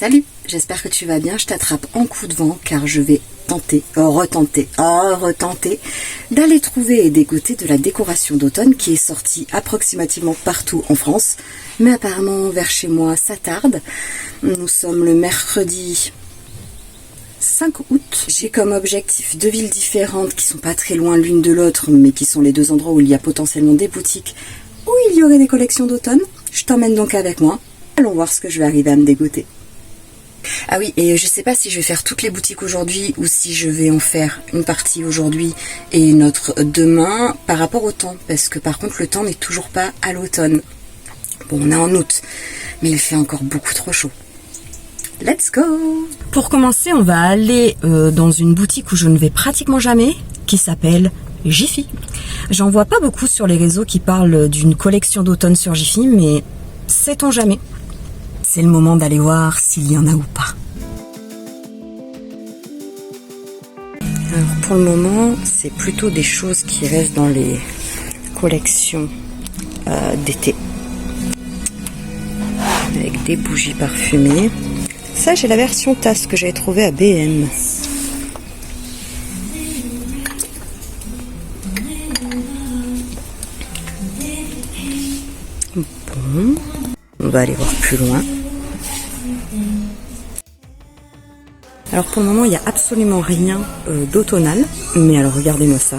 Salut, j'espère que tu vas bien. Je t'attrape en coup de vent car je vais retenter d'aller trouver et dégoter de la décoration d'automne qui est sortie approximativement partout en France. Mais apparemment vers chez moi ça tarde. Nous sommes le mercredi 5 août. J'ai comme objectif 2 villes différentes qui sont pas très loin l'une de l'autre, mais qui sont les 2 endroits où il y a potentiellement des boutiques où il y aurait des collections d'automne. Je t'emmène donc avec moi. Allons voir ce que je vais arriver à me dégoter. Ah oui, et je sais pas si je vais faire toutes les boutiques aujourd'hui ou si je vais en faire une partie aujourd'hui et une autre demain par rapport au temps. Parce que par contre le temps n'est toujours pas à l'automne. Bon, on est en août, mais il fait encore beaucoup trop chaud. Let's go! Pour commencer, on va aller dans une boutique où je ne vais pratiquement jamais, qui s'appelle Jiffy. J'en vois pas beaucoup sur les réseaux qui parlent d'une collection d'automne sur Jiffy, mais sait-on jamais? C'est le moment d'aller voir s'il y en a ou pas. Alors pour le moment, c'est plutôt des choses qui restent dans les collections d'été. Avec des bougies parfumées. Ça, j'ai la version tasse que j'avais trouvée à BM. Bon, on va aller voir plus loin. Alors pour le moment, il n'y a absolument rien d'automnal. Mais alors regardez-moi ça.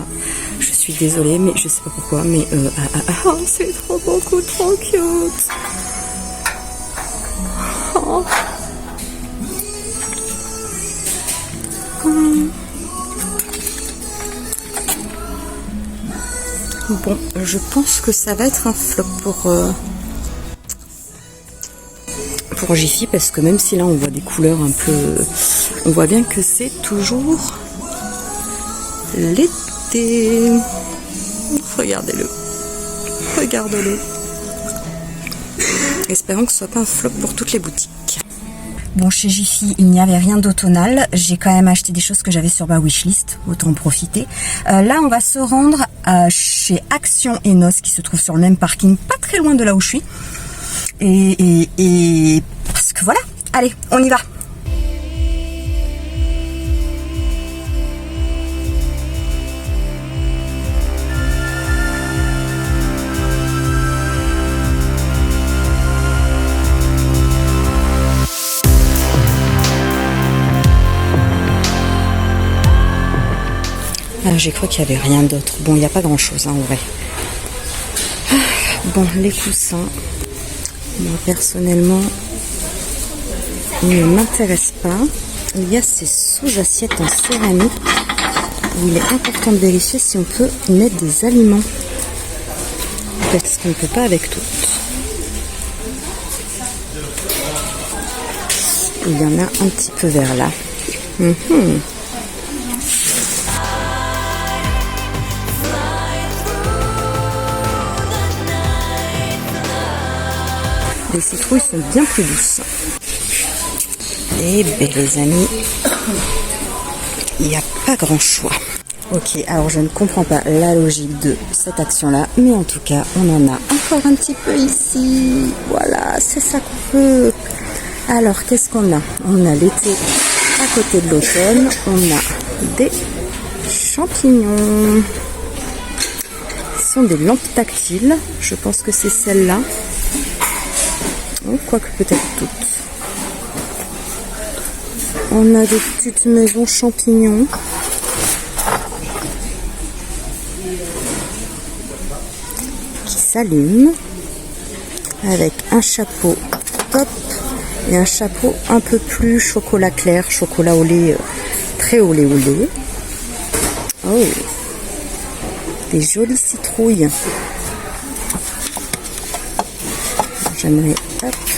Je suis désolée, mais je sais pas pourquoi. Mais c'est beaucoup trop cute. Oh. Bon, je pense que ça va être un flop pour Jiffy, parce que même si là on voit des couleurs un peu... On voit bien que c'est toujours l'été. Regardez-le. Regardez-le. Espérons que ce soit pas un flop pour toutes les boutiques. Bon, chez Jiffy, il n'y avait rien d'automnal. J'ai quand même acheté des choses que j'avais sur ma wishlist. Autant en profiter. Là, on va se rendre chez Action et Noces, qui se trouve sur le même parking, pas très loin de là où je suis. Et parce que voilà. Allez, on y va. J'ai cru qu'il n'y avait rien d'autre. Bon, il n'y a pas grand chose en vrai. Bon, les coussins, moi personnellement, ils ne m'intéressent pas. Il y a ces sous-assiettes en céramique où il est important de vérifier si on peut mettre des aliments. Parce qu'on ne peut pas avec toutes. Il y en a un petit peu vers là. Les citrouilles sont bien plus douces. Et ben les amis, il n'y a pas grand choix. Ok, alors je ne comprends pas la logique de cette action-là, mais en tout cas, on en a encore un petit peu ici. Voilà, c'est ça qu'on veut. Alors, qu'est-ce qu'on a? On a l'été à côté de l'automne. On a des champignons. Ce sont des lampes tactiles. Je pense que c'est celle-là. Quoique peut-être toutes. On a des petites maisons champignons. Qui s'allument. Avec un chapeau top. Et un chapeau un peu plus chocolat clair. Chocolat au lait. Très olé olé. Oh. Des jolies citrouilles. J'aimerais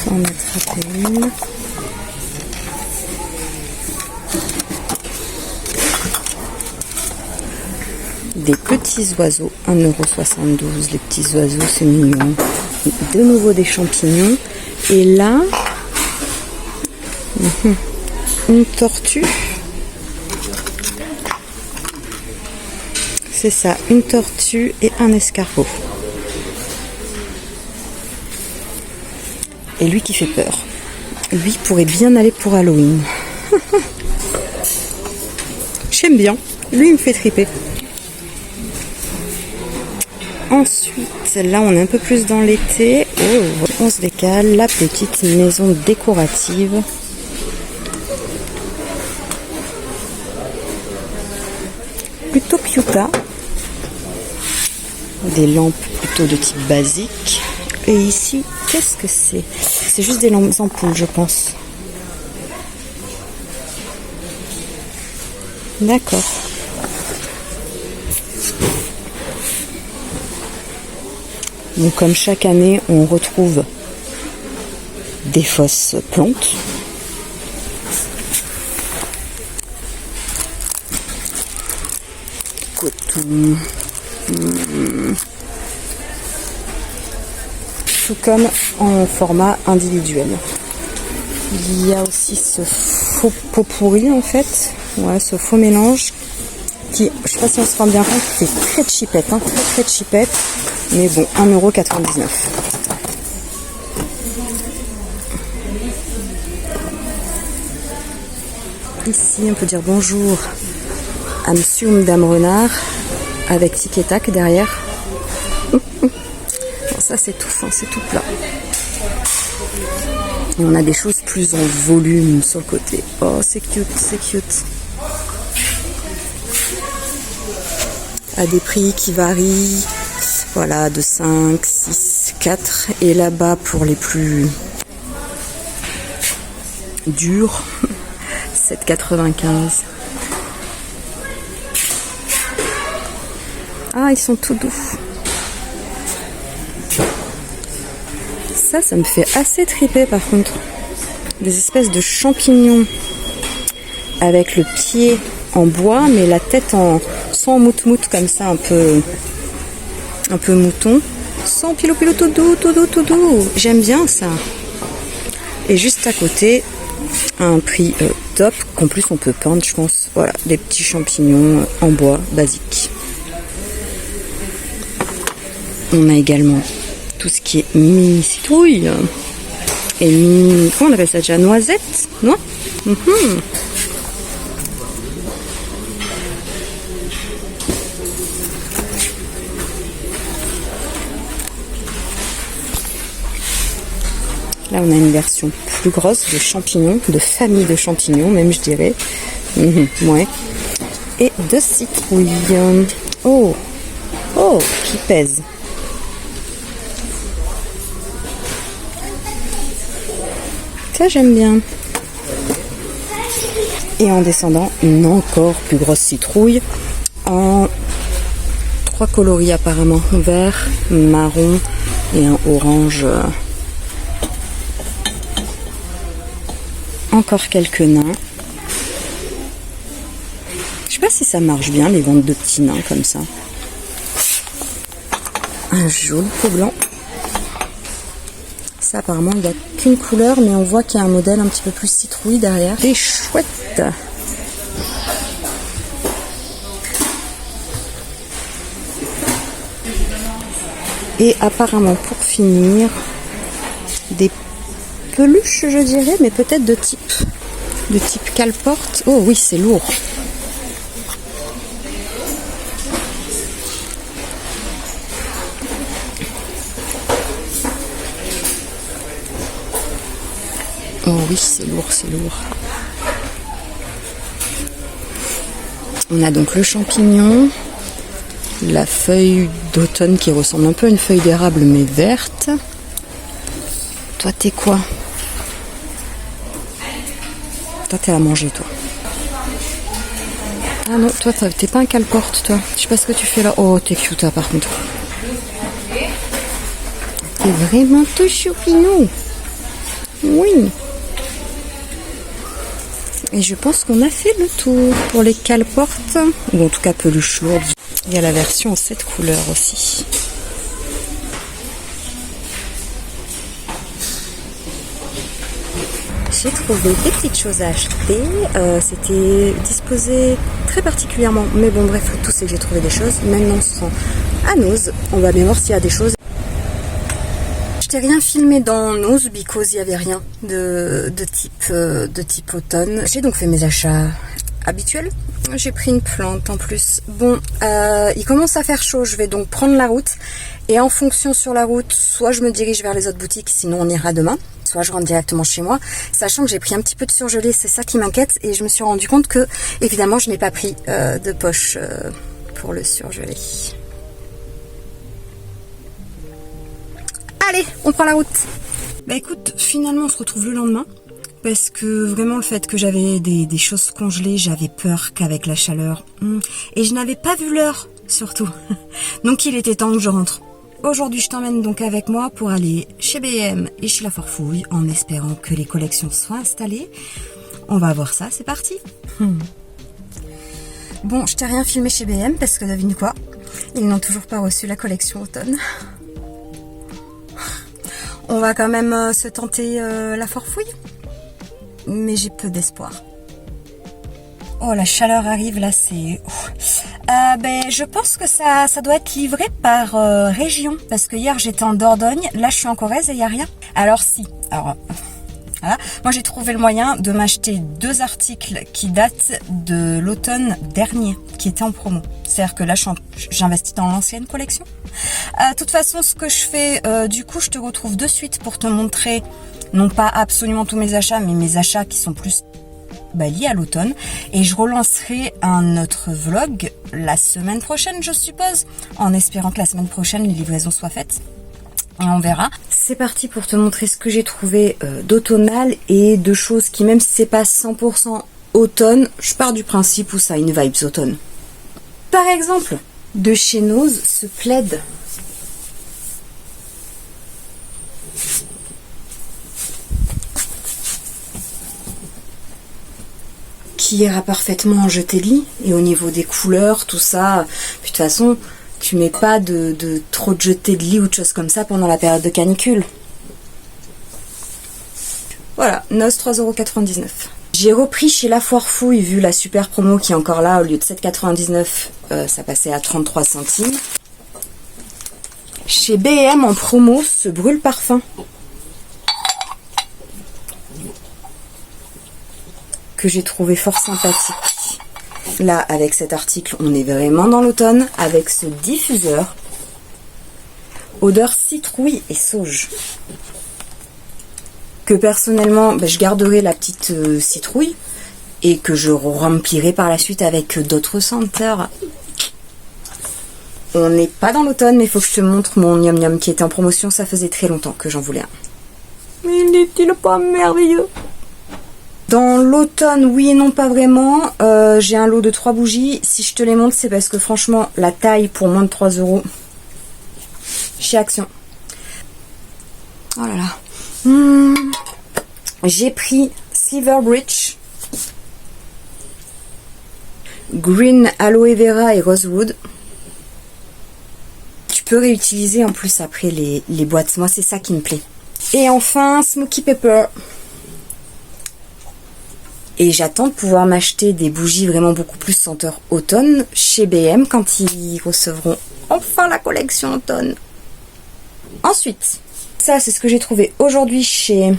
en attraper une. Des petits oiseaux, 1,72 €. Les petits oiseaux, c'est mignon. De nouveau des champignons. Et là, une tortue. C'est ça, une tortue et un escargot. Et lui qui fait peur. Lui pourrait bien aller pour Halloween. J'aime bien. Lui, il me fait triper. Ensuite, là, on est un peu plus dans l'été. Oh, on se décale. La petite maison décorative. Plutôt cute. Des lampes plutôt de type basique. Et ici, qu'est-ce que c'est? C'est juste des lampes ampoules, je pense. D'accord. Donc comme chaque année, on retrouve des fausses plantes. Coton. Tout comme en format individuel. Il y a aussi ce faux pot pourri en fait. Ouais, ce faux mélange qui, je sais pas si on se rend bien compte, c'est très cheapette, hein, très cheapette. Mais bon, 1,99 €. Ici, on peut dire bonjour à Monsieur ou Madame Renard avec tic et tac derrière. Bon, ça, c'est tout fin, c'est tout plat. Et on a des choses plus en volume sur le côté. Oh, c'est cute, c'est cute. À des prix qui varient. Voilà, de 5, 6, 4. Et là-bas, pour les plus durs, 7,95 €. Ah, ils sont tout doux. Ça me fait assez triper par contre. Des espèces de champignons avec le pied en bois, mais la tête en sans mout-mout comme ça, un peu mouton. Sans pilou tout doux. J'aime bien ça. Et juste à côté, un prix top, qu'en plus on peut peindre, je pense. Voilà, des petits champignons en bois basique. On a également tout ce qui est mini citrouille et mini, comment on appelle ça déjà, noisette, non? Là, on a une version plus grosse de champignons, de famille de champignons, même je dirais. Ouais. Et de citrouilles. Oh, qui pèse. Ça, j'aime bien. Et en descendant, une encore plus grosse citrouille en 3 coloris apparemment, vert, marron et un orange. Encore quelques nains. Je sais pas si ça marche bien les ventes de petits nains comme ça. Un joli pot blanc. Ça apparemment il n'y a qu'une couleur, mais on voit qu'il y a un modèle un petit peu plus citrouille derrière. Et chouette. Et apparemment pour finir, des peluches je dirais, mais peut-être de type cale-porte. Oh oui, c'est lourd. Oh oui, c'est lourd, c'est lourd. On a donc le champignon, la feuille d'automne qui ressemble un peu à une feuille d'érable mais verte. Toi, t'es quoi? Toi, t'es à manger, toi. Ah non, toi, t'es pas un cale-porte, toi. Je sais pas ce que tu fais là. Oh, t'es cute, là, par contre. T'es vraiment tout choupinou. Oui. Et je pense qu'on a fait le tour pour les cale-portes, ou en tout cas peluche lourde. Il y a la version en 7 couleurs aussi. J'ai trouvé des petites choses à acheter. C'était disposé très particulièrement, mais bon bref, tout c'est que j'ai trouvé des choses. Maintenant on se rend à Noz. On va bien voir s'il y a des choses. je t'ai rien filmé dans Nose because il n'y avait rien de type automne. J'ai donc fait mes achats habituels. J'ai pris une plante en plus. Bon, il commence à faire chaud, je vais donc prendre la route. Et en fonction sur la route, soit je me dirige vers les autres boutiques, sinon on ira demain. Soit je rentre directement chez moi, sachant que j'ai pris un petit peu de surgelé, c'est ça qui m'inquiète. Et je me suis rendu compte que, évidemment, je n'ai pas pris de poche pour le surgelé. Allez, on prend la route. Bah écoute, finalement on se retrouve le lendemain. Parce que vraiment le fait que j'avais des choses congelées, j'avais peur qu'avec la chaleur. Et je n'avais pas vu l'heure, surtout. Donc il était temps que je rentre. Aujourd'hui je t'emmène donc avec moi pour aller chez B&M et chez La Forfouille, en espérant que les collections soient installées. On va voir ça, c'est parti. Bon, je t'ai rien filmé chez B&M parce que devine quoi, ils n'ont toujours pas reçu la collection automne. On va quand même se tenter La Forfouille. Mais j'ai peu d'espoir. Oh, la chaleur arrive là, c'est... je pense que ça doit être livré par région. Parce que hier j'étais en Dordogne, là je suis en Corrèze et il n'y a rien. Alors si, voilà. Moi j'ai trouvé le moyen de m'acheter 2 articles qui datent de l'automne dernier, qui étaient en promo. C'est-à-dire que là j'investis dans l'ancienne collection. De toute façon, ce que je fais, du coup je te retrouve de suite pour te montrer... Non pas absolument tous mes achats, mais mes achats qui sont plus liés à l'automne. Et je relancerai un autre vlog la semaine prochaine, je suppose, en espérant que la semaine prochaine, les livraisons soient faites. Et on verra. C'est parti pour te montrer ce que j'ai trouvé d'automnal et de choses qui, même si c'est pas 100% automne, je pars du principe où ça a une vibe automne. Par exemple, de chez Nose, ce plaid. Qui ira parfaitement en jeté de lit, et au niveau des couleurs, tout ça, puis de toute façon, tu mets pas de trop de jeté de lit ou de choses comme ça pendant la période de canicule. Voilà, Nose 3,99 €. J'ai repris chez La Forfouille, vu la super promo qui est encore là, au lieu de 7,99 €, ça passait à 33 centimes. Chez B&M en promo, ce brûle parfum. Que j'ai trouvé fort sympathique. Là, avec cet article, on est vraiment dans l'automne, avec ce diffuseur. Odeur citrouille et sauge. Que personnellement, je garderai la petite citrouille et que je remplirai par la suite avec d'autres senteurs. On n'est pas dans l'automne, mais il faut que je te montre mon Miam Miam qui était en promotion. Ça faisait très longtemps que j'en voulais un. Mais n'est-il pas merveilleux? Dans l'automne, oui et non, pas vraiment. J'ai un lot de 3 bougies. Si je te les montre, c'est parce que franchement, la taille pour moins de 3 € chez Action. Oh là là. J'ai pris Silverbridge, Green Aloe Vera et Rosewood. Tu peux réutiliser en plus après les boîtes. Moi, c'est ça qui me plaît. Et enfin, Smoky Pepper. Et j'attends de pouvoir m'acheter des bougies vraiment beaucoup plus senteur automne chez B&M quand ils recevront enfin la collection automne. Ensuite, ça c'est ce que j'ai trouvé aujourd'hui chez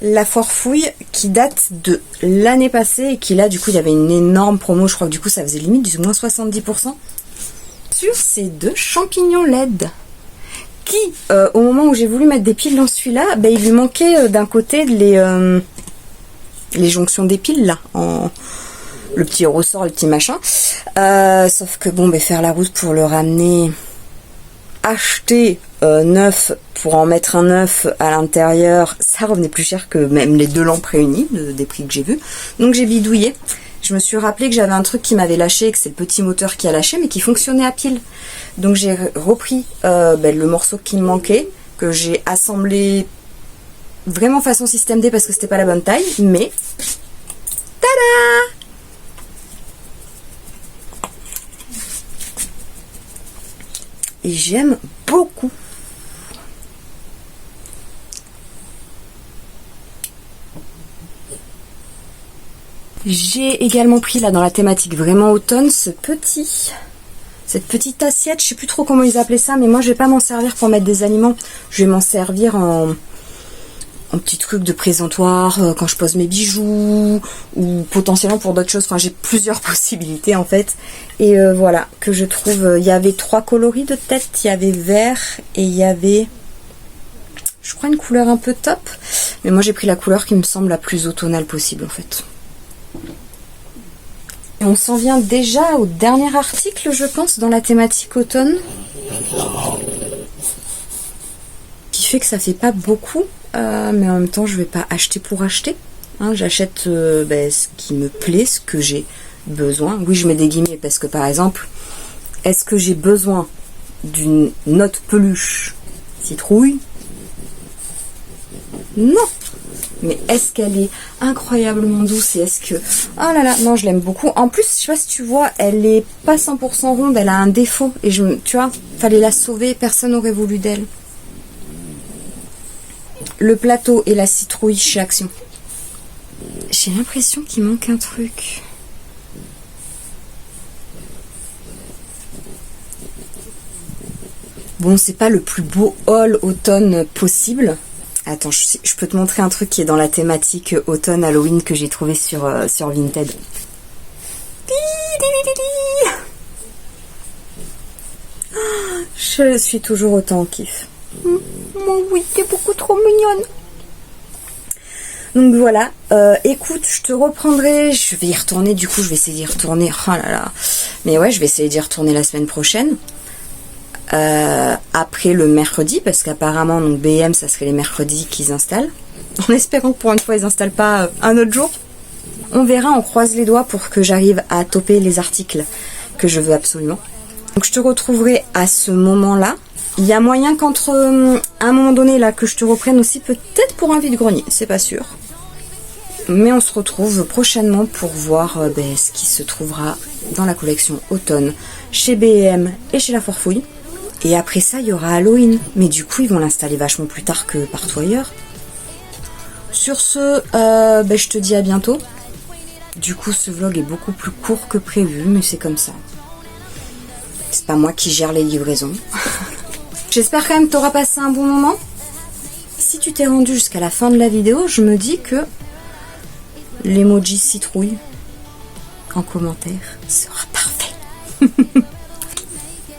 La Forfouille qui date de l'année passée et qui là du coup il y avait une énorme promo, je crois que du coup ça faisait limite du moins 70% sur ces 2 champignons LED. Qui, au moment où j'ai voulu mettre des piles dans celui-là, il lui manquait d'un côté les jonctions des piles là, le petit ressort, le petit machin. Sauf que bon, faire la route pour le ramener, acheter neuf pour en mettre un neuf à l'intérieur, ça revenait plus cher que même les 2 lampes réunies des prix que j'ai vus. Donc j'ai bidouillé. Je me suis rappelé que j'avais un truc qui m'avait lâché, que c'est le petit moteur qui a lâché, mais qui fonctionnait à pile. Donc j'ai repris le morceau qui me manquait, que j'ai assemblé vraiment façon système D parce que c'était pas la bonne taille, mais tada! Et j'aime beaucoup. J'ai également pris là dans la thématique vraiment automne ce petit cette petite assiette, je sais plus trop comment ils appelaient ça, mais moi je vais pas m'en servir pour mettre des aliments. Je vais m'en servir en petit truc de présentoir quand je pose mes bijoux ou potentiellement pour d'autres choses. Enfin, j'ai plusieurs possibilités en fait. Et voilà, que je trouve, il y avait 3 coloris de tête. Il y avait vert et il y avait, je crois, une couleur un peu top. Mais moi j'ai pris la couleur qui me semble la plus automnale possible en fait. Et on s'en vient déjà au dernier article, je pense, dans la thématique automne. Qui fait que ça fait pas beaucoup, mais en même temps je vais pas acheter pour acheter. Hein, j'achète ce qui me plaît, ce que j'ai besoin. Oui, je mets des guillemets parce que par exemple, est-ce que j'ai besoin d'une note peluche citrouille? Non. Mais est-ce qu'elle est incroyablement douce et est-ce que... Oh là là, non, je l'aime beaucoup. En plus, je sais pas si tu vois, elle est pas 100% ronde, elle a un défaut. Et tu vois, fallait la sauver, personne n'aurait voulu d'elle. Le plateau et la citrouille chez Action. J'ai l'impression qu'il manque un truc. Bon, c'est pas le plus beau haul automne possible. Attends, je peux te montrer un truc qui est dans la thématique automne Halloween que j'ai trouvé sur Vinted. Je suis toujours autant en kiff. Oui, t'es beaucoup trop mignonne. Donc voilà, écoute, je te reprendrai, je vais y retourner, du coup je vais essayer d'y retourner, oh là là. Mais ouais, je vais essayer d'y retourner la semaine prochaine. Après le mercredi, parce qu'apparemment donc BM ça serait les mercredis qu'ils installent, en espérant que pour une fois ils installent pas un autre jour. On verra, on croise les doigts pour que j'arrive à toper les articles que je veux absolument. Donc je te retrouverai à ce moment là. Il y a moyen qu'entre un moment donné là que je te reprenne aussi peut-être pour un vide-grenier, c'est pas sûr. Mais on se retrouve prochainement pour voir ce qui se trouvera dans la collection automne chez B&M et chez La Forfouille. Et après ça, il y aura Halloween. Mais du coup, ils vont l'installer vachement plus tard que partout ailleurs. Sur ce, je te dis à bientôt. Du coup, ce vlog est beaucoup plus court que prévu, mais c'est comme ça. C'est pas moi qui gère les livraisons. J'espère quand même que tu auras passé un bon moment. Si tu t'es rendu jusqu'à la fin de la vidéo, je me dis que l'emoji citrouille en commentaire sera parfait.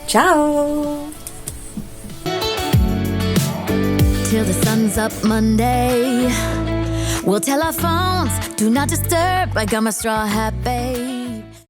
Ciao! Till the sun's up Monday, we'll tell our phones, do not disturb. I got my straw hat, babe.